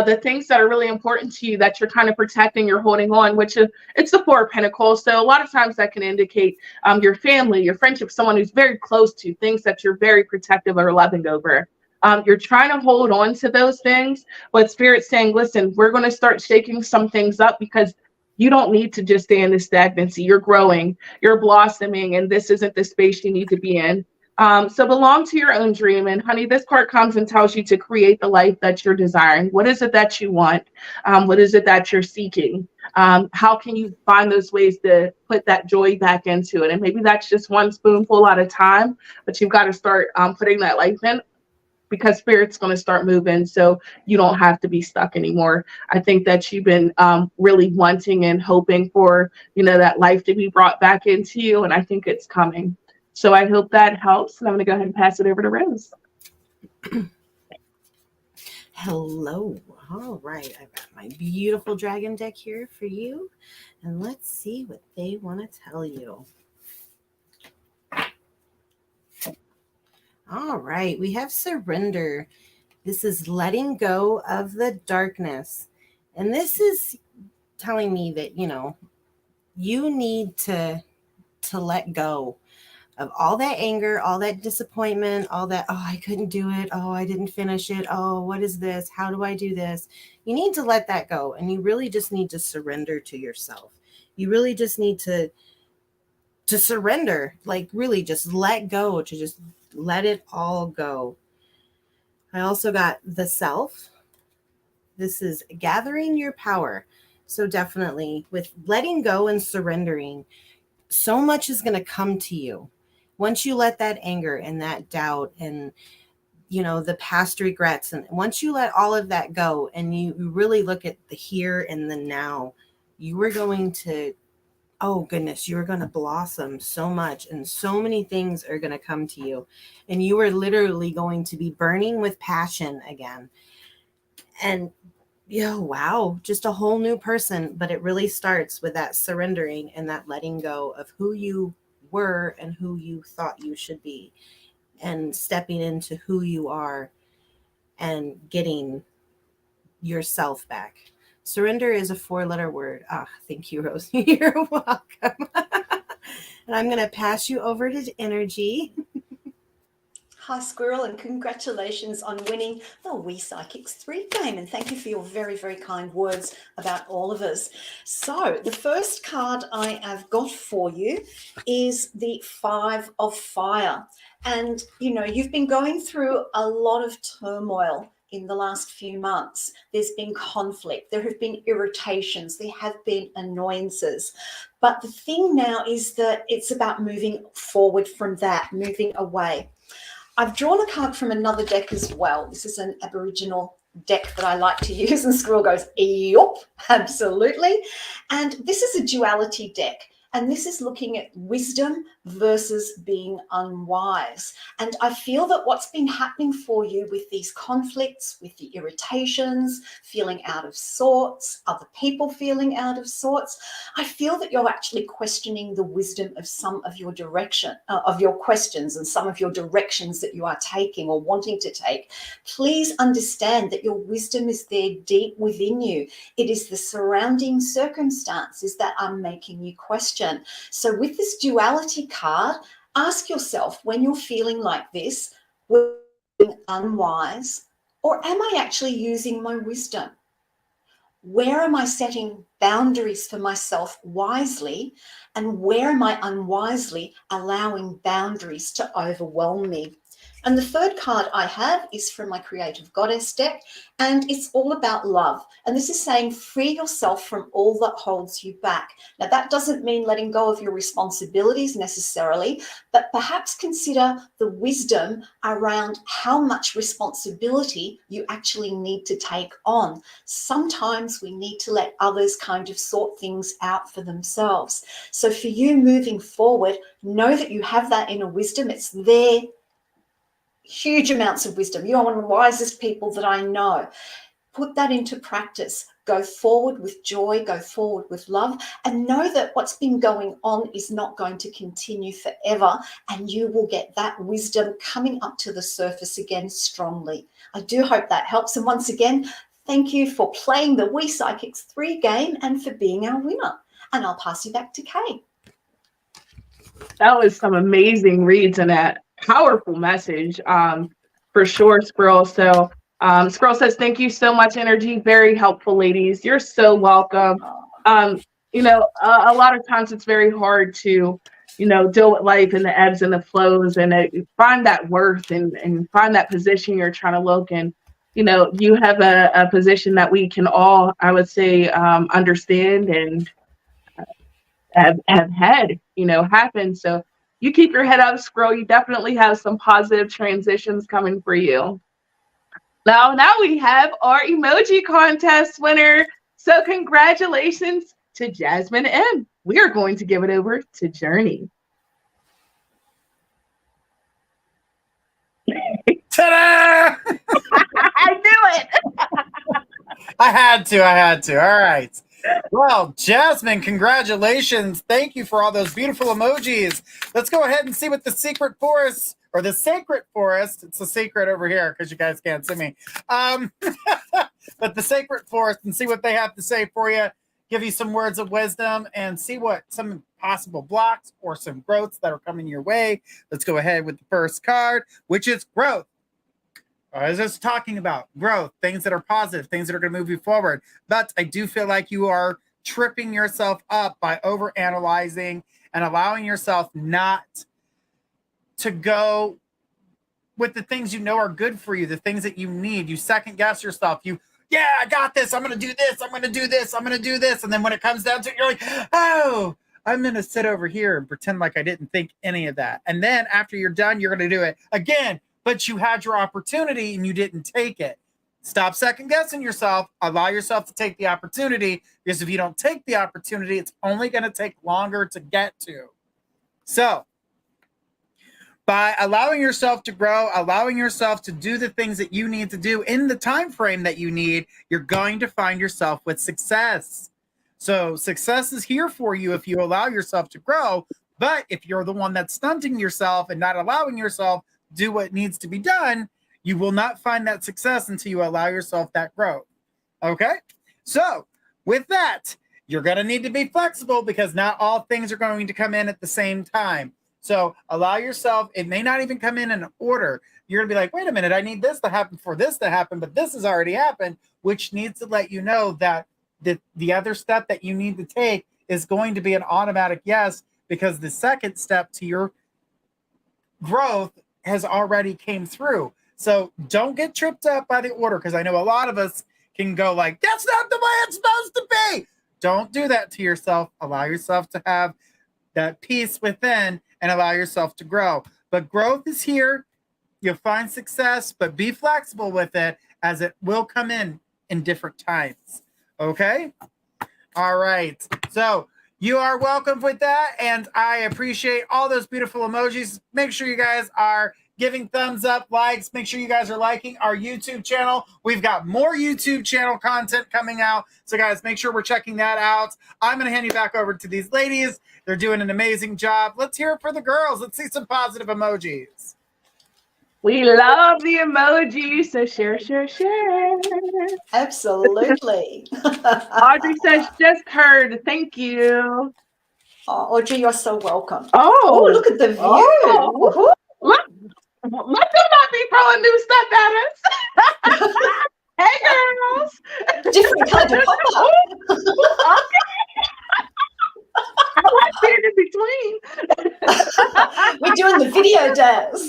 the things that are really important to you that you're kind of protecting, you're holding on, which is, it's the Four of Pentacles. So a lot of times that can indicate your family, your friendship, someone who's very close to, things that you're very protective or loving over. You're trying to hold on to those things, but Spirit's saying, listen, we're going to start shaking some things up because you don't need to just stay in this stagnancy. You're growing, you're blossoming, and this isn't the space you need to be in. So belong to your own dream. And honey, this card comes and tells you to create the life that you're desiring. What is it that you want? What is it that you're seeking? How can you find those ways to put that joy back into it? And maybe that's just one spoonful at a time, but you've got to start putting that life in because Spirit's going to start moving. So you don't have to be stuck anymore. I think that you've been really wanting and hoping for, that life to be brought back into you. And I think it's coming. So I hope that helps. And I'm going to go ahead and pass it over to Rose. Hello. All right. I've got my beautiful dragon deck here for you. And let's see what they want to tell you. All right. We have surrender. This is letting go of the darkness. And this is telling me that, you need to let go of all that anger, all that disappointment, all that, oh, I couldn't do it. Oh, I didn't finish it. Oh, what is this? How do I do this? You need to let that go. And you really just need to surrender to yourself. You really just need to surrender, like really just let go, to just let it all go. I also got the self. This is gathering your power. So definitely with letting go and surrendering, so much is going to come to you. Once you let that anger and that doubt and, the past regrets, and once you let all of that go and you really look at the here and the now, you are going to, oh goodness, you're going to blossom so much, and so many things are going to come to you, and you are literally going to be burning with passion again. And wow, just a whole new person. But it really starts with that surrendering and that letting go of who you were and who you thought you should be, and stepping into who you are and getting yourself back. Surrender is a 4-letter word. Thank you, Rose. You're welcome. And I'm going to pass you over to Innerji. Hi, Squirrel, and congratulations on winning the We Psychics 3 game. And thank you for your very, very kind words about all of us. So the first card I have got for you is the 5 of Fire. And, you've been going through a lot of turmoil in the last few months. There's been conflict, there have been irritations, there have been annoyances. But the thing now is that it's about moving forward from that, moving away. I've drawn a card from another deck as well. This is an Aboriginal deck that I like to use, and Squirrel goes, yup, absolutely. And this is a duality deck, and this is looking at wisdom versus being unwise. And I feel that what's been happening for you with these conflicts, with the irritations, feeling out of sorts, other people feeling out of sorts, I feel that you're actually questioning the wisdom of some of your of your questions and some of your directions that you are taking or wanting to take. Please understand that your wisdom is there deep within you. It is the surrounding circumstances that are making you question. So with this duality card, ask yourself, when you're feeling like this, were you being unwise, or am I actually using my wisdom? Where am I setting boundaries for myself wisely, and where am I unwisely allowing boundaries to overwhelm me? And the third card I have is from my Creative Goddess deck, and it's all about love. And this is saying free yourself from all that holds you back. Now, that doesn't mean letting go of your responsibilities necessarily, but perhaps consider the wisdom around how much responsibility you actually need to take on. Sometimes we need to let others kind of sort things out for themselves. So for you moving forward, know that you have that inner wisdom. It's there. Huge amounts of wisdom. You are one of the wisest people that I know. Put that into practice. Go forward with joy, go forward with love, and know that what's been going on is not going to continue forever, and you will get that wisdom coming up to the surface again strongly. I do hope that helps. And once again, thank you for playing the We Psychics 3 game and for being our winner. And I'll pass you back to Kay. That was some amazing reads and that powerful message, for sure, Squirrel. So Squirrel says, thank you so much, Innerji. Very helpful, ladies. You're so welcome. A lot of times it's very hard to, deal with life and the ebbs and the flows, and find that worth and find that position you're trying to look in. You have a position that we can all, I would say, understand and have had, happen. So you keep your head up, Squirrel. You definitely have some positive transitions coming for you. Now we have our emoji contest winner. So congratulations to Jasmine M. We are going to give it over to Journey. Ta-da! I knew it. I had to. All right. Well, Jasmine, congratulations. Thank you for all those beautiful emojis. Let's go ahead and see what the secret forest or the sacred forest, it's a secret over here because you guys can't see me. But the sacred forest, and see what they have to say for you. Give you some words of wisdom and see what some possible blocks or some growths that are coming your way. Let's go ahead with the first card, which is growth. I was just talking about growth, things that are positive, things that are going to move you forward. But I do feel like you are tripping yourself up by overanalyzing and allowing yourself not to go with the things you know are good for you, the things that you need. You second guess yourself. Yeah, I got this. I'm going to do this. I'm going to do this. I'm going to do this. And then when it comes down to it, you're like, oh, I'm going to sit over here and pretend like I didn't think any of that. And then after you're done, you're going to do it again. But you had your opportunity and you didn't take it. Stop second guessing yourself. Allow yourself to take the opportunity, because if you don't take the opportunity, it's only going to take longer to get to. So by allowing yourself to grow, allowing yourself to do the things that you need to do in the time frame that you need, you're going to find yourself with success. So success is here for you if you allow yourself to grow. But if you're the one that's stunting yourself and not allowing yourself do what needs to be done, you will not find that success until you allow yourself that growth. Okay? So with that, you're going to need to be flexible, because not all things are going to come in at the same time. So allow yourself, it may not even come in order. You're going to be like, wait a minute, I need this to happen for this to happen, but this has already happened, which needs to let you know that the other step that you need to take is going to be an automatic yes, because the second step to your growth has already came through. So don't get tripped up by the order, because I know a lot of us can go like, that's not the way it's supposed to be. Don't do that to yourself. Allow yourself to have that peace within and allow yourself to grow. But growth is here. You'll find success, but be flexible with it, as it will come in different times. Okay? All right. So you are welcome with that, and I appreciate all those beautiful emojis. Make sure you guys are giving thumbs up, likes. Make sure you guys are liking our YouTube channel. We've got more YouTube channel content coming out. So guys, make sure we're checking that out. I'm going to hand you back over to these ladies. They're doing an amazing job. Let's hear it for the girls. Let's see some positive emojis. We love the emojis, so share. Absolutely. Audrey says, just heard. Thank you. Oh, Audrey, you're so welcome. Oh, look at the view. Oh, let them not be throwing new stuff at us. Hey, girls. Different kind of pop-up. Okay. I want to sit in between. We're doing the video dance.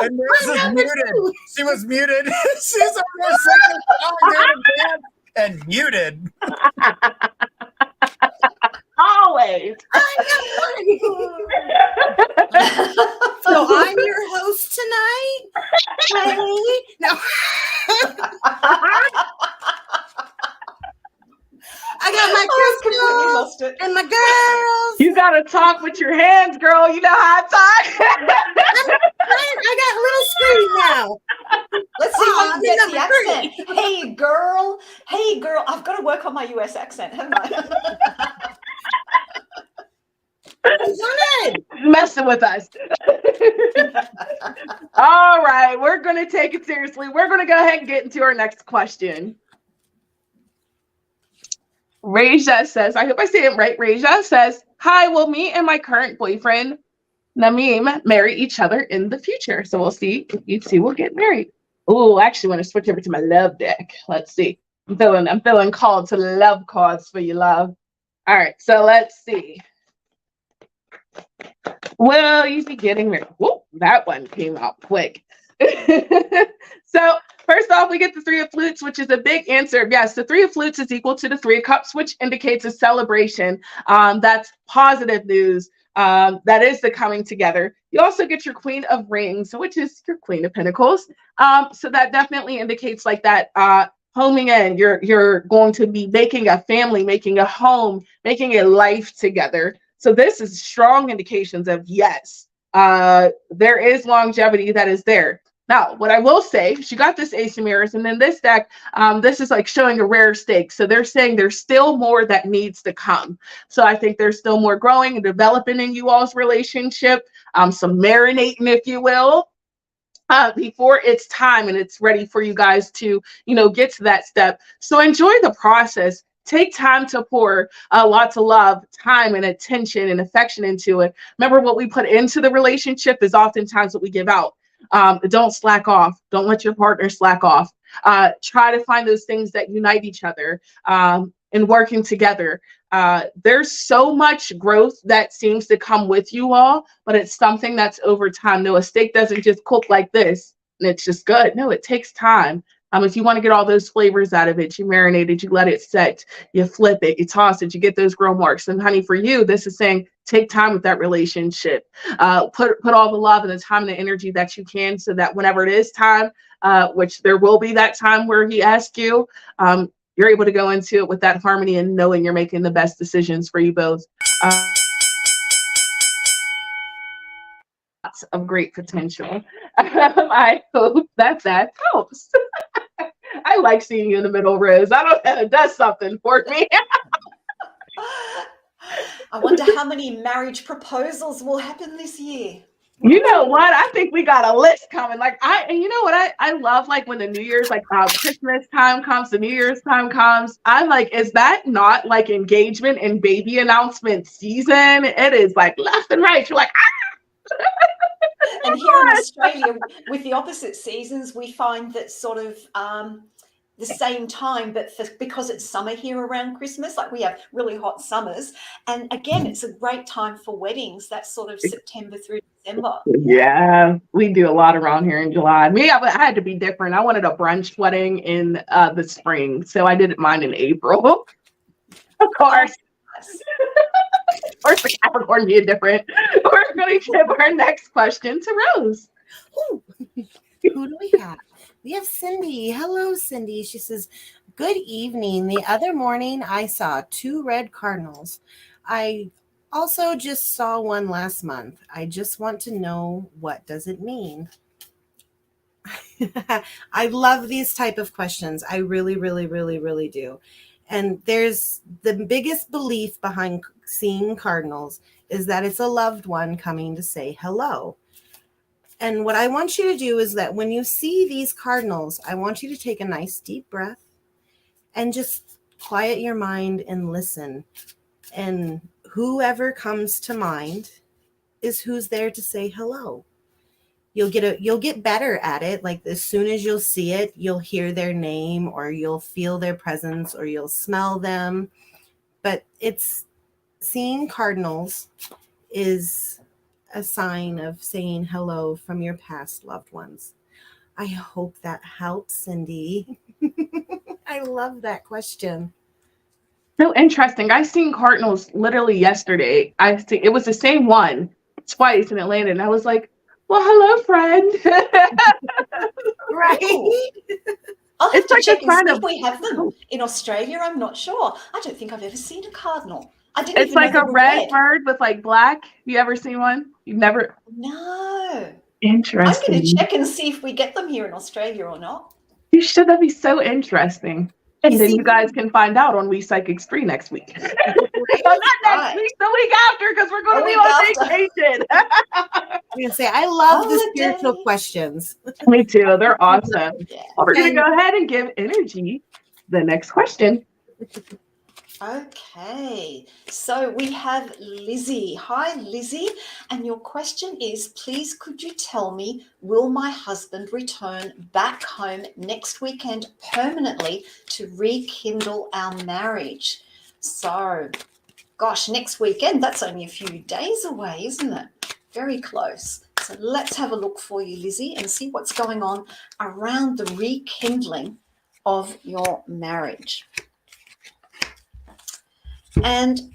And Nurse is muted. She was muted. She's over there singing a song, dance, and muted. Always. So I'm your host tonight. Hey. No. I got my completely lost it. and my girls. You gotta talk with your hands, girl. You know how to talk. I got a little screen now. Let's see if I can get the number accent. Hey, girl. Hey, girl. I've got to work on my US accent, haven't I? Messing with us. All right, we're gonna take it seriously. We're gonna go ahead and get into our next question. Reja says, I hope I say it right. Reja says, hi, will me and my current boyfriend Nameem marry each other in the future? So we'll see if you two will get married. Oh, I actually want to switch over to my love deck. Let's see. I'm feeling called to the love cards for you, love. All right, so let's see. Will you be getting married? Whoa, that one came out quick. So first off, we get the Three of Flutes, which is a big answer. Yes, the Three of Flutes is equal to the Three of Cups, which indicates a celebration. That's positive news. That is the coming together. You also get your Queen of Rings, which is your Queen of Pentacles. So that definitely indicates like that homing in. You're going to be making a family, making a home, making a life together. So this is strong indications of yes, there is longevity that is there. Now, what I will say, she got this Ace of Mirrors, and then this deck, this is like showing a rare stake. So they're saying there's still more that needs to come. So I think there's still more growing and developing in you all's relationship, some marinating, if you will, before it's time and it's ready for you guys to, get to that step. So enjoy the process. Take time to pour lots of love, time, and attention and affection into it. Remember, what we put into the relationship is oftentimes what we give out. Don't slack off. Don't let your partner slack off. Try to find those things that unite each other and working together. There's so much growth that seems to come with you all, but it's something that's over time. No, a steak doesn't just cook like this and it's just good. No, it takes time. If you want to get all those flavors out of it, you marinate it, you let it set, you flip it, you toss it, you get those grill marks. And honey, for you, this is saying take time with that relationship. Put all the love and the time and the energy that you can, so that whenever it is time, which there will be that time where he asks you, you're able to go into it with that harmony and knowing you're making the best decisions for you both. Lots of great potential. I hope that helps. I like seeing you in the middle, Rose. I don't know, it does something for me. I wonder how many marriage proposals will happen this year. You know what? I think we got a list coming. And you know what? I love, like, when the New Year's, like, Christmas time comes, the New Year's time comes. I'm like, is that not like engagement and baby announcement season? It is like left and right. You're like, ah! And here in Australia, with the opposite seasons, we find that sort of the same time, but because it's summer here around Christmas, like we have really hot summers. And again, it's a great time for weddings. That's sort of September through December. Yeah, we do a lot around here in July. Me, I had to be different. I wanted a brunch wedding in the spring, so I did mine in April. Of course. Of course, the Capricorn being different. We're going to give our next question to Rose. Ooh. Who do we have? We have Cindy. Hello, Cindy. She says, good evening. The other morning, I saw 2 red cardinals. I also just saw one last month. I just want to know, what does it mean? I love these type of questions. I really, really, really, really do. And there's the biggest belief behind seeing cardinals is that it's a loved one coming to say hello. And what I want you to do is that when you see these cardinals, I want you to take a nice deep breath and just quiet your mind and listen. And whoever comes to mind is who's there to say hello. You'll get better at it. Like, as soon as you'll see it, you'll hear their name, or you'll feel their presence, or you'll smell them. But it's seeing cardinals is a sign of saying hello from your past loved ones. I hope that helps, Cindy. I love that question. So interesting. I seen cardinals literally yesterday. It was the same one twice, and it landed. And I was like, well, hello, friend. Right? I'll have It's to like check a and sign see of- if we have them in Australia. I'm not sure. I don't think I've ever seen a cardinal. I didn't It's even like know a they were red bird with like black. You ever seen one? You've never? No. Interesting. I'm going to check and see if we get them here in Australia or not. You should. That'd be so interesting. And then you guys can find out on We Psychics 3 next week. Well, not next week, the week after, because we're going to be on vacation. I'm going to say, I love the spiritual questions. Me too. They're awesome. Yeah. Well, we're going to go ahead and give Innerji the next question. Okay, so we have Lizzie. Hi, Lizzie. And your question is, please could you tell me, will my husband return back home next weekend permanently to rekindle our marriage? So, gosh, next weekend, that's only a few days away, isn't it? Very close. So let's have a look for you, Lizzie, and see what's going on around the rekindling of your marriage. And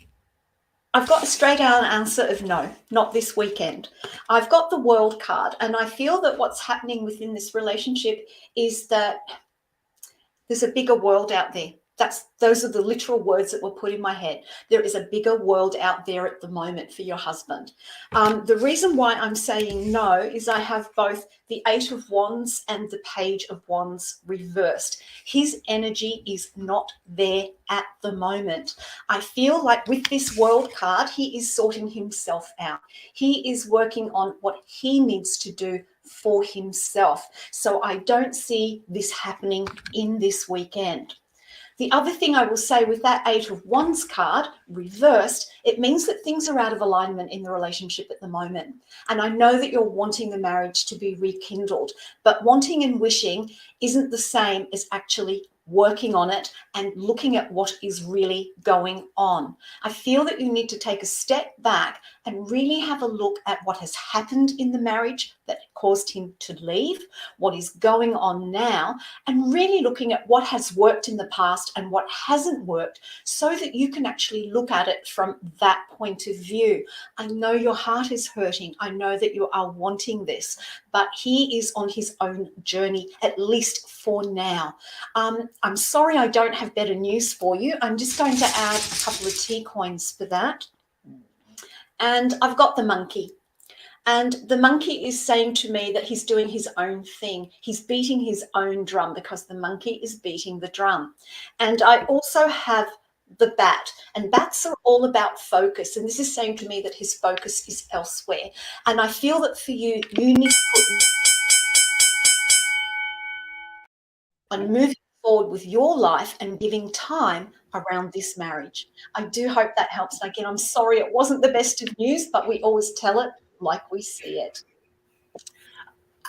I've got a straight out answer of no, not this weekend. I've got the World card, and I feel that what's happening within this relationship is that there's a bigger world out there. Those are the literal words that were put in my head. There is a bigger world out there at the moment for your husband. The reason why I'm saying no is I have both the Eight of Wands and the Page of Wands reversed. His energy is not there at the moment. I feel like with this World card, he is sorting himself out. He is working on what he needs to do for himself. So I don't see this happening in this weekend. The other thing I will say with that Eight of Wands card reversed, it means that things are out of alignment in the relationship at the moment. And I know that you're wanting the marriage to be rekindled, but wanting and wishing isn't the same as actually working on it and looking at what is really going on. I feel that you need to take a step back and really have a look at what has happened in the marriage that caused him to leave, what is going on now, and really looking at what has worked in the past and what hasn't worked so that you can actually look at it from that point of view. I know your heart is hurting. I know that you are wanting this, but he is on his own journey, at least for now. I'm sorry I don't have better news for you. I'm just going to add a couple of tea coins for that. And I've got the monkey. And the monkey is saying to me that he's doing his own thing. He's beating his own drum because the monkey is beating the drum. And I also have the bat, and bats are all about focus. And this is saying to me that his focus is elsewhere. And I feel that for you, you need to put on moving forward with your life and giving time around this marriage. I do hope that helps. And again, I'm sorry it wasn't the best of news, but we always tell it like we see it.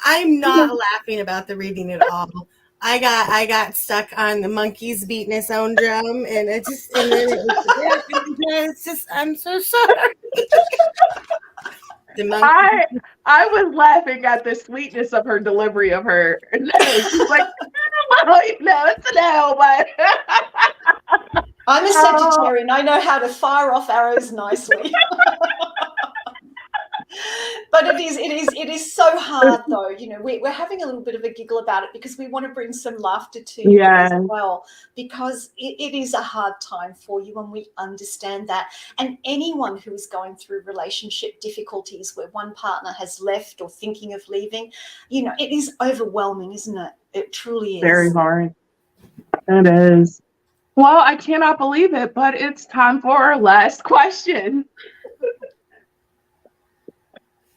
I'm not laughing about the reading at all. I got stuck on the monkey's beating his own drum, and it's just I'm so sorry. The monkey. I was laughing at the sweetness of her delivery of her. No, she's like, I don't even know. It's a no, but I'm a Sagittarian. I know how to fire off arrows nicely. But it is so hard though. You know, we're having a little bit of a giggle about it because we want to bring some laughter to you as well, because it is a hard time for you, and we understand that. And anyone who is going through relationship difficulties where one partner has left or thinking of leaving, you know, it is overwhelming, isn't it? It truly is. Very hard. It is. Well, I cannot believe it, but it's time for our last question.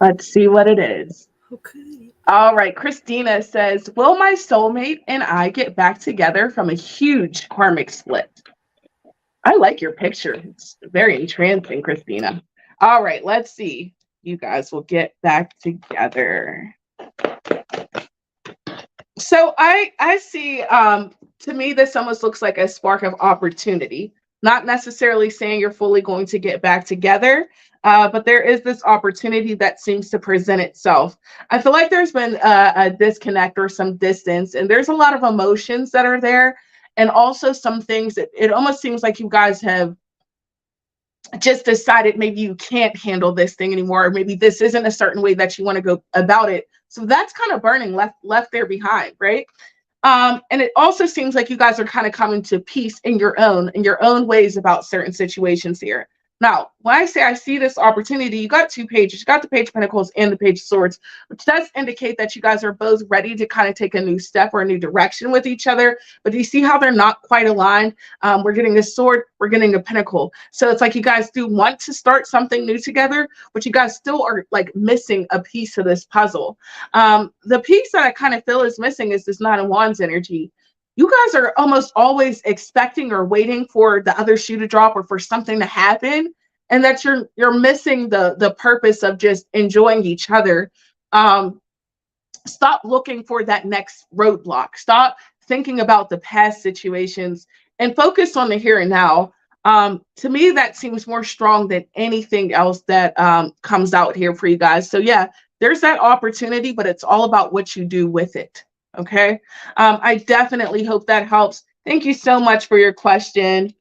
Let's see what it is. Okay. All right. Christina says, will my soulmate and I get back together from a huge karmic split? I like your picture. It's very entrancing, Christina. All right. Let's see. You guys will get back together. So I see, to me, this almost looks like a spark of opportunity. Not necessarily saying you're fully going to get back together, but there is this opportunity that seems to present itself. I feel like there's been a disconnect or some distance, and there's a lot of emotions that are there, and also some things that it almost seems like you guys have just decided maybe you can't handle this thing anymore, or maybe this isn't a certain way that you want to go about it. So that's kind of burning left there behind, right? And it also seems like you guys are kind of coming to peace in your own ways about certain situations here. Now, when I say I see this opportunity, you got two pages. You got the Page of Pentacles and the Page of Swords, which does indicate that you guys are both ready to kind of take a new step or a new direction with each other. But do you see how they're not quite aligned? We're getting a sword, we're getting a pentacle. So it's like you guys do want to start something new together, but you guys still are like missing a piece of this puzzle. The piece that I kind of feel is missing is this Nine of Wands energy. You guys are almost always expecting or waiting for the other shoe to drop or for something to happen, and that you're missing the purpose of just enjoying each other. Stop looking for that next roadblock. Stop thinking about the past situations and focus on the here and now. To me, that seems more strong than anything else that comes out here for you guys. So yeah, there's that opportunity, but it's all about what you do with it. Okay. I definitely hope that helps. Thank you so much for your question.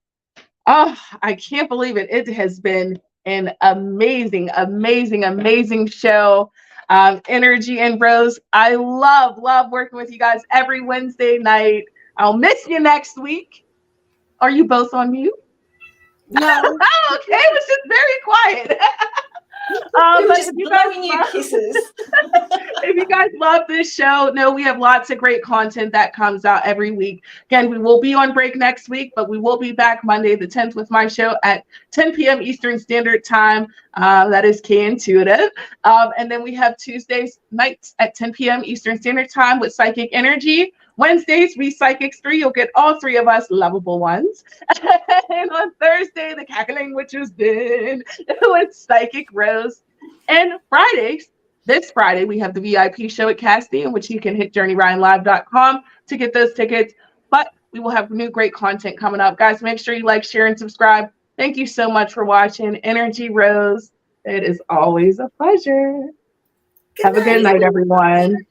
Oh, I can't believe it. It has been an amazing, amazing, amazing show. Innerji and Rose, I love working with you guys every Wednesday night. I'll miss you next week. Are you both on mute? No. Oh, okay. It was just very quiet. We were But just if you guys blowing you kisses. if you guys love this show, know we have lots of great content that comes out every week. Again, we will be on break next week, but we will be back Monday the 10th with my show at 10 p.m. Eastern Standard Time. That is K Intuitive. And then we have Tuesdays nights at 10 p.m. Eastern Standard Time with Psychic Energy. Wednesdays, we Psychics 3. You'll get all three of us lovable ones. And on Thursday, the Cackling Witches Den with Psychic Rose. And Fridays, this Friday, we have the VIP show at Casty, in which you can hit journeyryanlive.com to get those tickets. But we will have new great content coming up. Guys, make sure you like, share, and subscribe. Thank you so much for watching. Innerji Rose, it is always a pleasure. Have a good night, everyone.